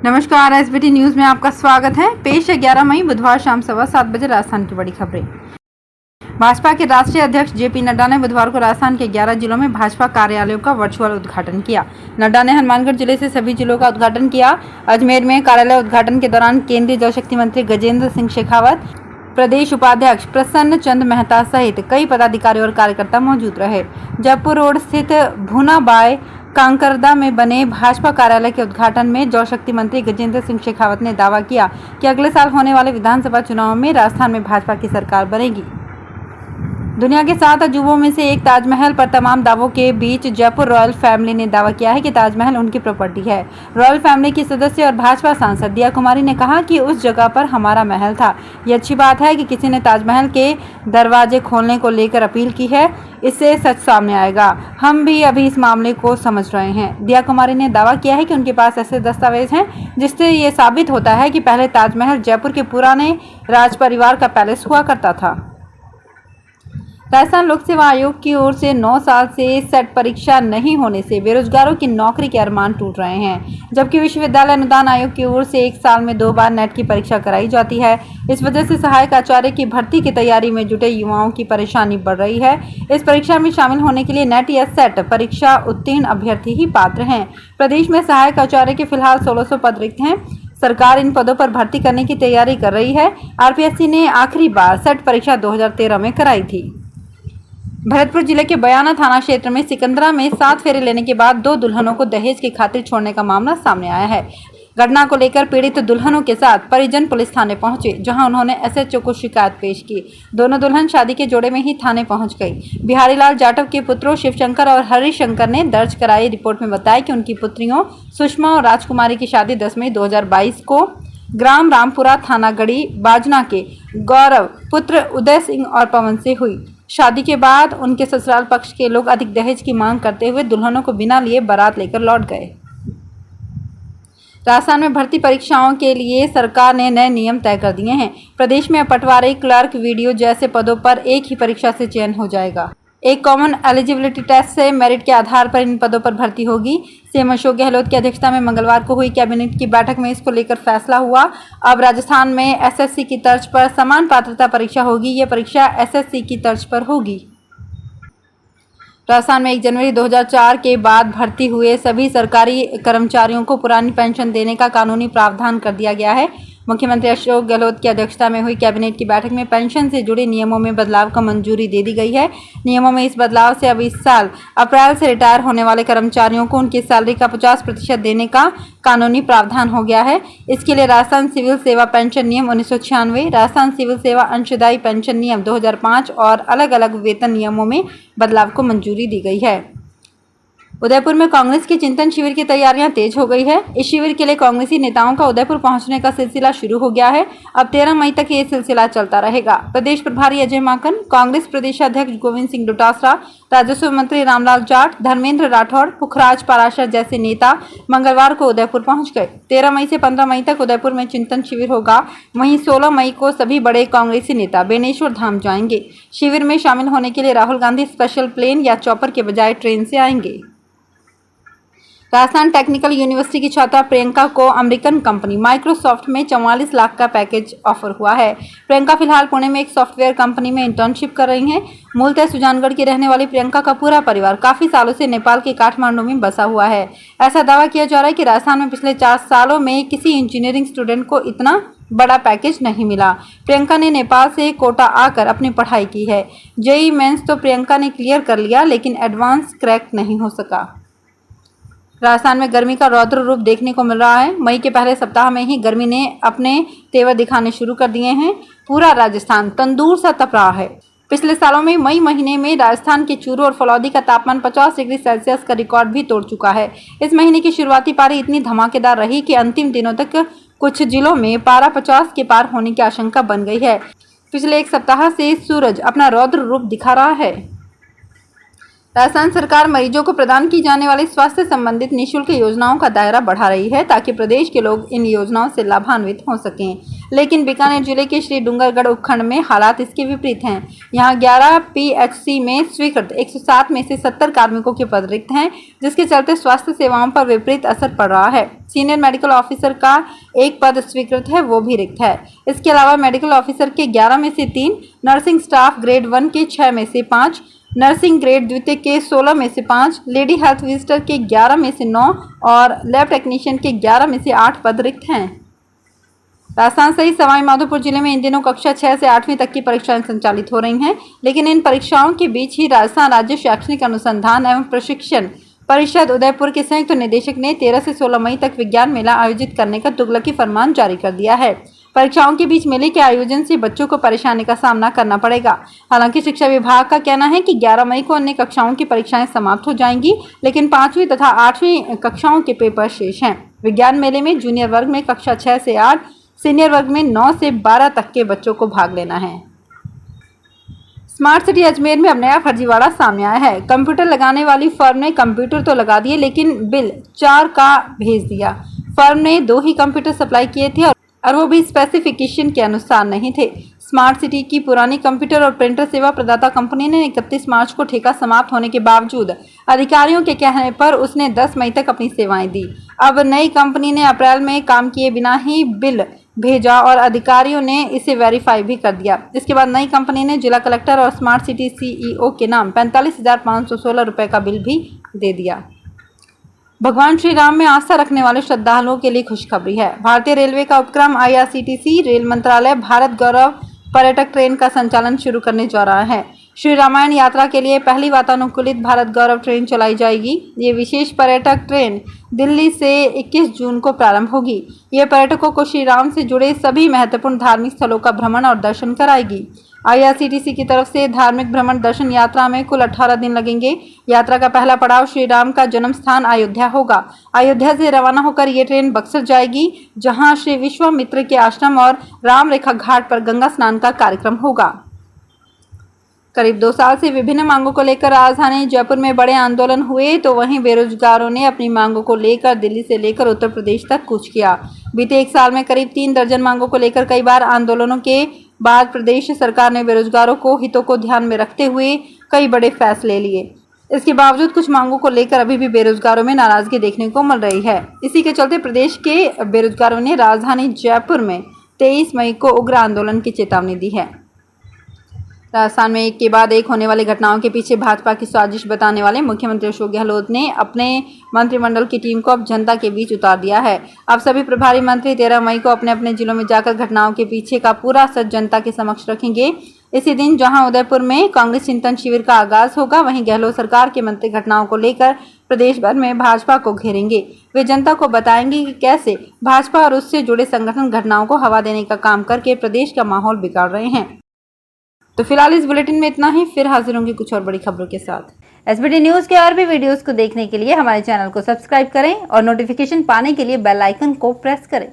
नमस्कार, SBT news में आपका स्वागत है। पेश है 11 मई बुधवार शाम 7:15 बजे राजस्थान की बड़ी खबरें। भाजपा के राष्ट्रीय अध्यक्ष जेपी नड्डा ने बुधवार को राजस्थान के 11 जिलों में भाजपा कार्यालयों का वर्चुअल उद्घाटन किया। नड्डा ने हनुमानगढ़ जिले से सभी जिलों का उद्घाटन किया। अजमेर में कार्यालय उद्घाटन के दौरान केंद्रीय जल शक्ति मंत्री गजेंद्र सिंह शेखावत, प्रदेश उपाध्यक्ष प्रसन्न चंद मेहता सहित कई पदाधिकारी और कार्यकर्ता मौजूद रहे। जयपुर रोड स्थित भूनाबाई कांकरदा में बने भाजपा कार्यालय के उद्घाटन में जल शक्ति मंत्री गजेंद्र सिंह शेखावत ने दावा किया कि अगले साल होने वाले विधानसभा चुनाव में राजस्थान में भाजपा की सरकार बनेगी। दुनिया के 7 अजूबों में से एक ताजमहल पर तमाम दावों के बीच जयपुर रॉयल फैमिली ने दावा किया है कि ताजमहल उनकी प्रॉपर्टी है। रॉयल फैमिली की सदस्य और भाजपा सांसद दिया कुमारी ने कहा कि उस जगह पर हमारा महल था। ये अच्छी बात है कि किसी ने ताजमहल के दरवाजे खोलने को लेकर अपील की है, इससे सच सामने आएगा। हम भी अभी इस मामले को समझ रहे हैं। दिया कुमारी ने दावा किया है कि उनके पास ऐसे दस्तावेज हैं जिससे ये साबित होता है कि पहले ताजमहल जयपुर के पुराने राज परिवार का पैलेस हुआ करता था। राजस्थान लोक सेवा आयोग की ओर से 9 साल से सेट परीक्षा नहीं होने से बेरोजगारों की नौकरी के अरमान टूट रहे हैं, जबकि विश्वविद्यालय अनुदान आयोग की ओर से 1 साल में 2 बार नेट की परीक्षा कराई जाती है। इस वजह से सहायक आचार्य की भर्ती की तैयारी में जुटे युवाओं की परेशानी बढ़ रही है। इस परीक्षा में शामिल होने के लिए नेट या सेट परीक्षा उत्तीर्ण अभ्यर्थी ही पात्र हैं। प्रदेश में सहायक आचार्य के फिलहाल 1600 पद रिक्त हैं। सरकार इन पदों पर भर्ती करने की तैयारी कर रही है। आरपीएससी ने आखिरी बार सेट परीक्षा 2013 में कराई थी। भरतपुर जिले के बयाना थाना क्षेत्र में सिकंदरा में 7 फेरे लेने के बाद 2 दुल्हनों को दहेज की खातिर छोड़ने का मामला सामने आया है। घटना को लेकर पीड़ित दुल्हनों के साथ परिजन पुलिस थाने पहुंचे, जहां उन्होंने एसएचओ को शिकायत पेश की। दोनों दुल्हन शादी के जोड़े में ही थाने पहुंच गई। बिहारी लाल जाटव के पुत्रों शिवशंकर और हरिशंकर ने दर्ज कराई रिपोर्ट में बताया कि उनकी पुत्रियों सुषमा और राजकुमारी की शादी 10 मई 2022 को ग्राम रामपुरा थाना गढ़ी बाजना के गौरव पुत्र उदय सिंह और पवन से हुई। शादी के बाद उनके ससुराल पक्ष के लोग अधिक दहेज की मांग करते हुए दुल्हनों को बिना लिए बारात लेकर लौट गए। राजस्थान में भर्ती परीक्षाओं के लिए सरकार ने नए नियम तय कर दिए हैं। प्रदेश में पटवारी, क्लर्क, वीडियो जैसे पदों पर एक ही परीक्षा से चयन हो जाएगा। एक कॉमन एलिजिबिलिटी टेस्ट से मेरिट के आधार पर इन पदों पर भर्ती होगी। सीएम अशोक गहलोत की अध्यक्षता में मंगलवार को हुई कैबिनेट की बैठक में इसको लेकर फैसला हुआ। अब राजस्थान में एसएससी की तर्ज पर समान पात्रता परीक्षा होगी। ये परीक्षा एसएससी की तर्ज पर होगी। राजस्थान में 1 जनवरी 2004 के बाद भर्ती हुए सभी सरकारी कर्मचारियों को पुरानी पेंशन देने का कानूनी प्रावधान कर दिया गया है। मुख्यमंत्री अशोक गहलोत की अध्यक्षता में हुई कैबिनेट की बैठक में पेंशन से जुड़े नियमों में बदलाव को मंजूरी दे दी गई है। नियमों में इस बदलाव से अब इस साल अप्रैल से रिटायर होने वाले कर्मचारियों को उनकी सैलरी का 50% देने का कानूनी प्रावधान हो गया है। इसके लिए राजस्थान सिविल सेवा पेंशन नियम 1996, राजस्थान सिविल सेवा अंशदायी पेंशन नियम 2005 और अलग अलग वेतन नियमों में बदलाव को मंजूरी दी गई है। उदयपुर में कांग्रेस के चिंतन शिविर की तैयारियां तेज हो गई है। इस शिविर के लिए कांग्रेसी नेताओं का उदयपुर पहुंचने का सिलसिला शुरू हो गया है। अब 13 मई तक ये सिलसिला चलता रहेगा। प्रदेश प्रभारी अजय माकन, कांग्रेस प्रदेशाध्यक्ष गोविंद सिंह डोटासरा, राजस्व मंत्री रामलाल जाट, धर्मेंद्र राठौड़, पुखराज पाराशर जैसे नेता मंगलवार को उदयपुर पहुंच गए। 13 मई से 15 मई तक उदयपुर में चिंतन शिविर होगा। वहीं 16 मई को सभी बड़े कांग्रेसी नेता बेनेश्वर धाम जाएंगे। शिविर में शामिल होने के लिए राहुल गांधी स्पेशल प्लेन या चॉपर के बजाय ट्रेन से आएंगे। राजस्थान टेक्निकल यूनिवर्सिटी की छात्रा प्रियंका को अमेरिकन कंपनी माइक्रोसॉफ्ट में 44 लाख का पैकेज ऑफर हुआ है। प्रियंका फिलहाल पुणे में एक सॉफ्टवेयर कंपनी में इंटर्नशिप कर रही हैं। मूलतः सुजानगढ़ की रहने वाली प्रियंका का पूरा परिवार काफी सालों से नेपाल के काठमांडू में बसा हुआ है। ऐसा दावा किया जा रहा है कि राजस्थान में पिछले 4 सालों में किसी इंजीनियरिंग स्टूडेंट को इतना बड़ा पैकेज नहीं मिला। प्रियंका ने नेपाल से कोटा आकर अपनी पढ़ाई की है। जेईई मेंस तो प्रियंका ने क्लियर कर लिया, लेकिन एडवांस क्रैक नहीं हो सका। राजस्थान में गर्मी का रौद्र रूप देखने को मिल रहा है। मई के पहले सप्ताह में ही गर्मी ने अपने तेवर दिखाने शुरू कर दिए हैं। पूरा राजस्थान तंदूर सा तप रहा है। पिछले सालों में मई महीने में राजस्थान के चूरू और फलौदी का तापमान 50 डिग्री सेल्सियस का रिकॉर्ड भी तोड़ चुका है। इस महीने की शुरुआती पारी इतनी धमाकेदार रही कि अंतिम दिनों तक कुछ जिलों में पारा 50 के पार होने की आशंका बन गई है। पिछले 1 सप्ताह से सूरज अपना रौद्र रूप दिखा रहा है। राजस्थान सरकार मरीजों को प्रदान की जाने वाली स्वास्थ्य संबंधित निःशुल्क योजनाओं का दायरा बढ़ा रही है ताकि प्रदेश के लोग इन योजनाओं से लाभान्वित हो सकें। लेकिन बीकानेर जिले के श्री डूंगरगढ़ उपखंड में हालात इसके विपरीत हैं। यहाँ 11 पीएचसी में स्वीकृत 107 में से 70 कार्मिकों के पद रिक्त हैं, जिसके चलते स्वास्थ्य सेवाओं पर विपरीत असर पड़ रहा है। सीनियर मेडिकल ऑफिसर का एक पद स्वीकृत है, वो भी रिक्त है। इसके अलावा मेडिकल ऑफिसर के 11 में से 3, नर्सिंग स्टाफ ग्रेड 1 के 6 में से 5, नर्सिंग ग्रेड द्वितीय के 16 में से 5, लेडी हेल्थ विजिटर के 11 में से 9 और लैब टेक्नीशियन के 11 में से 8 पद रिक्त हैं। राजस्थान सहित सवाई माधोपुर जिले में इन दिनों कक्षा 6 से 8वीं तक की परीक्षाएं संचालित हो रही हैं, लेकिन इन परीक्षाओं के बीच ही राजस्थान राज्य शैक्षणिक अनुसंधान एवं प्रशिक्षण परिषद उदयपुर के संयुक्त निदेशक ने 13 से 16 मई तक विज्ञान मेला आयोजित करने का तुगलकी फरमान जारी कर दिया है। परीक्षाओं के बीच मेले के आयोजन से बच्चों को परेशानी का सामना करना पड़ेगा। हालांकि शिक्षा विभाग का कहना है कि 11 मई को अन्य कक्षाओं की परीक्षाएं समाप्त हो जाएंगी, लेकिन 5वीं तथा 8वीं कक्षाओं के पेपर शेष हैं। विज्ञान मेले में जूनियर वर्ग में कक्षा 6 से 8, सीनियर वर्ग में 9 से 12 तक के बच्चों को भाग लेना है। स्मार्ट सिटी अजमेर में अब नया फर्जीवाड़ा सामने आया है। कंप्यूटर लगाने वाली फर्म ने कंप्यूटर तो लगा दिए, लेकिन बिल 4 का भेज दिया। फर्म ने 2 ही कंप्यूटर सप्लाई किए थे और वो भी स्पेसिफिकेशन के अनुसार नहीं थे। स्मार्ट सिटी की पुरानी कंप्यूटर और प्रिंटर सेवा प्रदाता कंपनी ने 31 मार्च को ठेका समाप्त होने के बावजूद अधिकारियों के कहने पर उसने 10 मई तक अपनी सेवाएं दी। अब नई कंपनी ने अप्रैल में काम किए बिना ही बिल भेजा और अधिकारियों ने इसे वेरीफाई भी कर दिया। इसके बाद नई कंपनी ने जिला कलेक्टर और स्मार्ट सिटी सीईओ के नाम 45,516 रुपए का बिल भी दे दिया। भगवान श्री राम में आस्था रखने वाले श्रद्धालुओं के लिए खुशखबरी है। भारतीय रेलवे का उपक्रम IRCTC रेल मंत्रालय भारत गौरव पर्यटक ट्रेन का संचालन शुरू करने जा रहा है। श्री रामायण यात्रा के लिए पहली वातानुकूलित भारत गौरव ट्रेन चलाई जाएगी। ये विशेष पर्यटक ट्रेन दिल्ली से 21 जून को प्रारंभ होगी। ये पर्यटकों को श्री राम से जुड़े सभी महत्वपूर्ण धार्मिक स्थलों का भ्रमण और दर्शन कराएगी। IRCTC की तरफ से धार्मिक भ्रमण दर्शन यात्रा में कुल 18 दिन लगेंगे। यात्रा का पहला पड़ाव श्री राम का जन्म स्थान अयोध्या होगा। अयोध्या से रवाना होकर ये ट्रेन बक्सर जाएगी, जहां श्री विश्वामित्र के आश्रम और राम रेखा घाट पर गंगा स्नान का कार्यक्रम होगा। करीब 2 साल से विभिन्न मांगों को लेकर राजधानी जयपुर में बड़े आंदोलन हुए, तो वहीं बेरोजगारों ने अपनी मांगों को लेकर दिल्ली से लेकर उत्तर प्रदेश तक कूच किया। बीते 1 साल में करीब 3 दर्जन मांगों को लेकर कई बार आंदोलनों के बाद प्रदेश सरकार ने बेरोजगारों को हितों को ध्यान में रखते हुए कई बड़े फैसले लिए। इसके बावजूद कुछ मांगों को लेकर अभी भी बेरोजगारों में नाराजगी देखने को मिल रही है। इसी के चलते प्रदेश के बेरोजगारों ने राजधानी जयपुर में 23 मई को उग्र आंदोलन की चेतावनी दी है। राजस्थान में एक के बाद एक होने वाली घटनाओं के पीछे भाजपा की साजिश बताने वाले मुख्यमंत्री अशोक गहलोत ने अपने मंत्रिमंडल की टीम को अब जनता के बीच उतार दिया है। अब सभी प्रभारी मंत्री 13 मई को अपने अपने जिलों में जाकर घटनाओं के पीछे का पूरा सच जनता के समक्ष रखेंगे। इसी दिन जहां उदयपुर में कांग्रेस चिंतन शिविर का आगाज होगा, वहीं गहलोत सरकार के मंत्री घटनाओं को लेकर प्रदेश भर में भाजपा को घेरेंगे। वे जनता को बताएंगे कि कैसे भाजपा और उससे जुड़े संगठन घटनाओं को हवा देने का काम करके प्रदेश का माहौल बिगाड़ रहे हैं। तो फिलहाल इस बुलेटिन में इतना ही। फिर हाजिर होंगे कुछ और बड़ी खबरों के साथ। SBT न्यूज के और भी वीडियोस को देखने के लिए हमारे चैनल को सब्सक्राइब करें और नोटिफिकेशन पाने के लिए बेल आइकन को प्रेस करें।